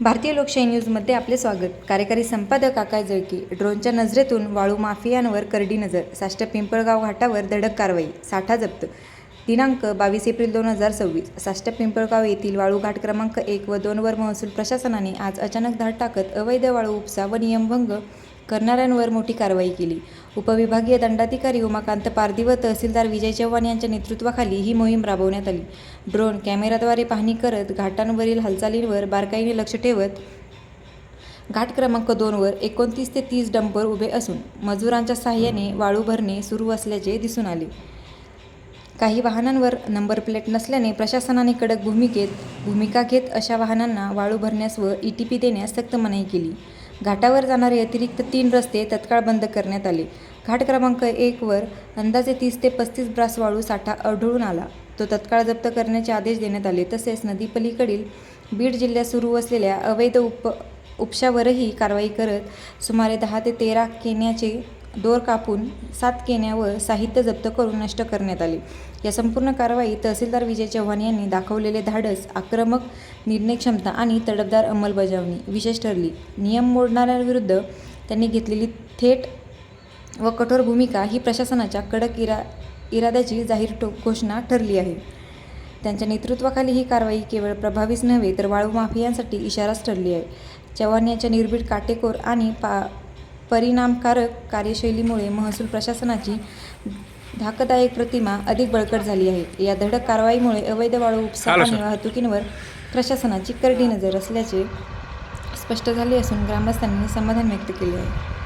भारतीय लोकशाही न्यूजमध्ये आपले स्वागत। कार्यकारी संपादक आकाश जळकी। ड्रोनच्या नजरेतून वाळू माफियांवर करडी नजर। साष्ट पिंपळगाव घाटावर धडक कारवाई, साठा जप्त। दिनांक 22 एप्रिल 2026। साष्ट पिंपळगाव येथील वाळू घाट क्रमांक 1 व 2 वर महसूल प्रशासनाने आज अचानक धाड टाकत अवैध वाळू उपसा व नियमभंग करणाऱ्यांवर मोठी कारवाई केली। उपविभागीय दंडाधिकारी उमाकांत पारधी व तहसीलदार विजय चव्हाण यांच्या नेतृत्वाखाली ही मोहीम राबवण्यात आली। ड्रोन कॅमेराद्वारे पाहणी करत घाटांवरील हालचालींवर बारकाईने लक्ष ठेवत घाट क्रमांक 2 वर 29 ते 30 डंपर उभे असून मजुरांच्या साहाय्याने वाळू भरणे सुरू असल्याचे दिसून आले। काही वाहनांवर नंबर प्लेट नसल्याने प्रशासनाने कडक भूमिका घेत अशा वाहनांना वाळू भरण्यास व ETP देण्यास सक्त मनाई केली। घाटावर जाणारे अतिरिक्त 3 रस्ते तत्काळ बंद करण्यात आले। घाट क्रमांक 1 वर अंदाजे 30 ते 35 ब्रास वाळू साठा आढळून आला, तो तत्काळ जप्त करण्याचे आदेश देण्यात आले। तसेच नदीपलीकडील बीड जिल्ह्यात सुरू असलेल्या अवैध उपशावरही कारवाई करत सुमारे 10 ते 13 केन्याचे दोर कापून 7 केन्या व साहित्य जप्त करून नष्ट करण्यात आले। या संपूर्ण कारवाईत तहसीलदार विजय चव्हाण यांनी दाखवलेले धाडस, आक्रमक निर्णय क्षमता आणि तडफदार अंमलबजावणी विशेष ठरली। नियम मोडणाऱ्यांविरुद्ध त्यांनी घेतलेली थेट व कठोर भूमिका ही प्रशासनाच्या कडक इराद्याची जाहीर घोषणा ठरली आहे। त्यांच्या नेतृत्वाखाली ही कारवाई केवळ प्रभावीच नव्हे तर वाळू माफियांसाठी इशाराच ठरली आहे। चव्हाण यांच्या निर्भीड, काटेकोर आणि परिणामकारक कार्यशैलीमुळे महसूल प्रशासनाची धक्कादायक प्रतिमा अधिक बळकट झाली आहे। या धडक कारवाईमुळे अवैध वाळू उपसा आणि वाहतुकीवर प्रशासनाची करडी नजर असल्याचे स्पष्ट झाले असून ग्रामस्थांनी समाधान व्यक्त केले आहे।